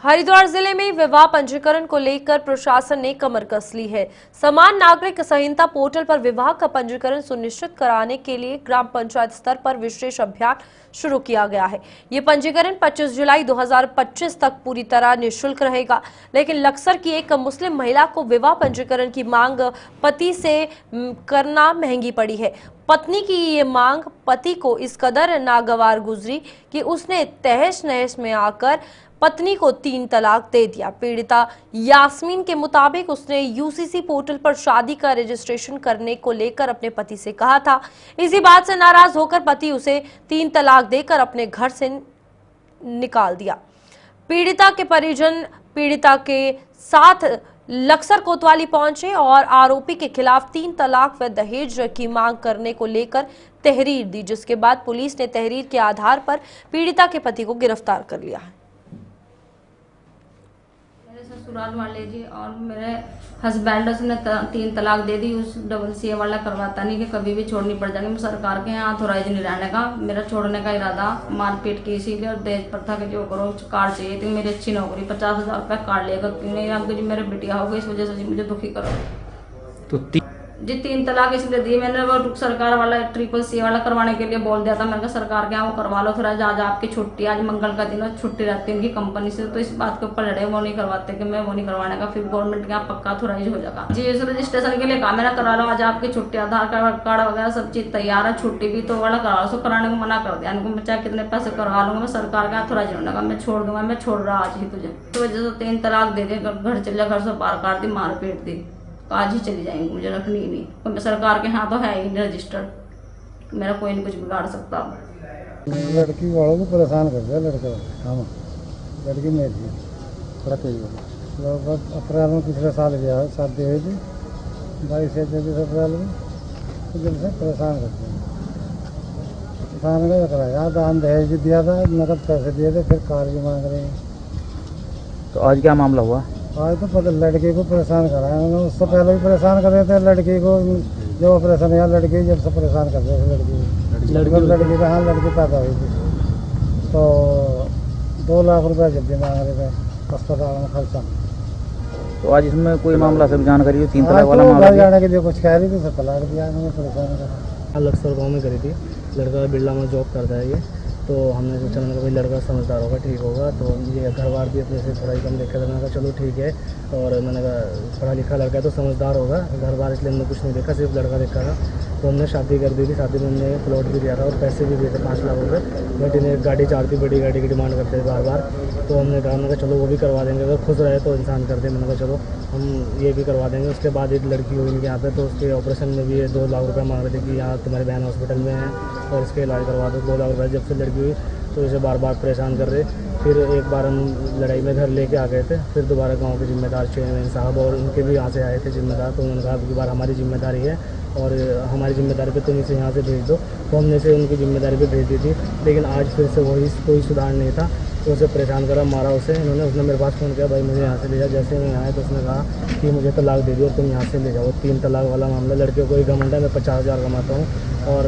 हरिद्वार जिले में विवाह पंजीकरण को लेकर प्रशासन ने कमर कस ली है। समान नागरिक संहिता पोर्टल पर विवाह का पंजीकरण सुनिश्चित कराने के लिए ग्राम पंचायत स्तर पर विशेष अभियान शुरू किया गया है। ये पंजीकरण 25 जुलाई 2025 तक पूरी तरह निःशुल्क रहेगा, लेकिन लक्सर की एक मुस्लिम महिला को विवाह पंजीकरण की मांग पति से करना महंगी पड़ी है। पत्नी की ये मांग पति को इस कदर नागवार गुजरी कि उसने तहस नहस में आकर पत्नी को 3 तलाक दे दिया। पीड़िता यास्मीन के मुताबिक उसने यूसीसी पोर्टल पर शादी का रजिस्ट्रेशन करने को लेकर अपने पति से कहा था। इसी बात से नाराज होकर पति उसे 3 तलाक देकर अपने घर से निकाल दिया। पीड़िता के परिजन पीड़िता के साथ लक्सर कोतवाली पहुंचे और आरोपी के खिलाफ 3 तलाक व दहेज की मांग करने को लेकर तहरीर दी, जिसके बाद पुलिस ने तहरीर के आधार पर पीड़िता के पति को गिरफ्तार कर लिया है। ससुराल वाले जी और मेरे हस्बैंड उसने 3 तलाक दे दी। उस CCA वाला करवाता नहीं कि कभी भी छोड़नी पड़ जाएगी। मैं सरकार के यहाँ ऑथोराइज नहीं रहने का, मेरा छोड़ने का इरादा मारपीट की इसीलिए और दहेज प्रथा के जो करो कार्ड चाहिए थी। मेरी अच्छी नौकरी 50,000 रुपये कार्ड लेकर क्यों नहीं आपको जी मेरे बिटिया हो गई, इस वजह से जी मुझे दुखी करो। तो जी 3 तलाक इसलिए दी मैंने, वो सरकार वाला CCC वाला करवाने के लिए बोल दिया था। मैंने कहा सरकार के यहाँ वो करवा लो थोड़ा, आज आपकी छुट्टी, आज मंगल का दिन और छुट्टी रहती है उनकी कंपनी से, तो इस बात के ऊपर लड़े वो नहीं करवाते कि मैं वो नहीं करवाने का, फिर गवर्नमेंट के यहाँ पक्का ऑथोराइज हो जाएगा। जी इस रजिस्ट्रेशन के लिए कहा मैंने करा लो, आज आपकी छुट्टी, आधार कार्ड वगैरह सब चीज तैयार है, छुट्टी भी तो वाला करा लो। कराने को मना कर दिया, मैं चाहे कितने पैसे करवा लूंगा, मैं सरकार का ऑथोराइज होने का, मैं छोड़ दूंगा, मैं छोड़ रहा आज ही तुझे। तो वजह से 3 तलाक दे दे, घर चल जा, घर से बाहर काट दी, मार पीट दी, आज ही चली जाएंगे, मुझे रखनी ही नहीं। तो मैं सरकार के यहाँ तो है ही रजिस्टर्ड, मेरा कोई नहीं कुछ बिगाड़ सकता। लड़की वालों को परेशान कर दिया, लड़का हाँ लड़की मेरी लगभग अप्रैल में पिछले साल गया है, शादी हुई थी 22 से 23 अप्रैल में, तो जब से परेशान करते हैं। परेशान का कराया, दान दहेज भी दिया था, नकद पैसे दिए थे, फिर कार भी मांग रहे हैं। तो आज क्या मामला हुआ? आज तो पता लड़के को परेशान कराया उन्होंने, उससे पहले भी परेशान कर रहे थे लड़की को, जो ऑपरेशन या लड़की जब से परेशान कर रहे थे लड़की का हाँ लड़की पैदा हुई थी, तो 2 लाख रुपए जब भी मांग रहे थे अस्पताल में खर्चा। तो आज इसमें कोई मामला सब जानकारी हो? 3 तलाक वाला तो मामला घर जाने के लिए कुछ कह रही थी, सब तलाक दिया, हमें परेशान करा। लक्सर गाँव में करी थी, लड़का बिरला में जॉब करता है ये, तो हमने सोचा मैंने भाई लड़का समझदार होगा, ठीक होगा, तो ये घर बार भी अपने से थोड़ा ही कम देखा था। मैंने कहा चलो ठीक है, और मैंने कहा पढ़ा लिखा लड़का है तो समझदार होगा, घर बार इसलिए हमने कुछ नहीं देखा, सिर्फ लड़का देखा था। तो हमने शादी कर दी थी, शादी में हमने प्लॉट भी दिया था और पैसे भी दिए थे 5 लाख रुपये, बट इन्हें गाड़ी चाहती, बड़ी गाड़ी की डिमांड करते थे बार बार। तो हमने कहा चलो वो भी करवा देंगे, अगर खुश रहे तो इंसान कर दे। मैंने कहा चलो हम ये भी करवा देंगे। उसके बाद एक लड़की हुई इनके यहाँ पे, तो उसके ऑपरेशन में भी 2 लाख रुपये मांग रहे थे कि यहाँ तुम्हारी बहन हॉस्पिटल में है और इसके इलाज करवा दो, 2 लाख रुपये। जब से लड़की हुई तो इसे बार बार परेशान कर रहे। फिर एक बार हम लड़ाई में घर लेके आ गए थे, फिर दोबारा गांव के जिम्मेदार चेयरमैन साहब और उनके भी यहाँ से आए थे जिम्मेदार, तो उन्होंने कहा अब की बार हमारी जिम्मेदारी है और हमारी जिम्मेदारी पे तुम इसे यहाँ से भेज दो। तो हमने इसे उनकी जिम्मेदारी पे भेज दी थी, लेकिन आज फिर से वही कोई सुधार नहीं था, तो उसे परेशान करा, मारा उसे इन्होंने। उसने मेरे पास फ़ोन किया भाई मुझे यहाँ से ले जाओ। जैसे मैं आया तो उसने कहा कि मुझे तलाक दे दिया और तुम यहाँ से ले जाओ। 3 तलाक वाला मामला। लड़के को ही घमंड है, मैं 50,000 कमाता हूँ और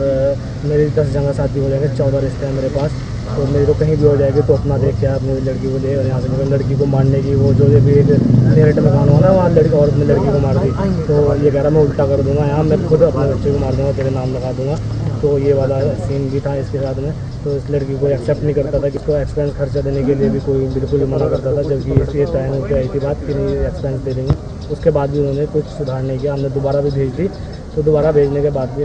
मेरी 10 जगह शादी हो जाएगी, 14 रिश्ते हैं मेरे पास, तो मेरी तो कहीं भी हो जाएगी, तो अपना देख के आप मेरी लड़की को ले। और यहाँ से निकल लड़की को मारने की वो जो भी एक मेरठ में कान हुआ ना, वहाँ लड़की औरत ने लड़की को मार दी, तो ये कह रहा मैं उल्टा कर दूंगा, यहाँ मैं खुद अपने बच्चे को मार दूंगा, तेरे नाम लगा दूंगा। तो ये वाला सीन भी था इसके साथ में। तो इस लड़की को एक्सेप्ट नहीं करता था कि इसको एक्सपेंस खर्चा देने के लिए भी कोई बिल्कुल मना करता था, जबकि ये तय होकर आई थी बात कि नहीं एक्सपेंस दे देंगे। उसके बाद भी उन्होंने कुछ सुधार नहीं किया। हमने दोबारा भी भेज दी, तो दोबारा भेजने के बाद भी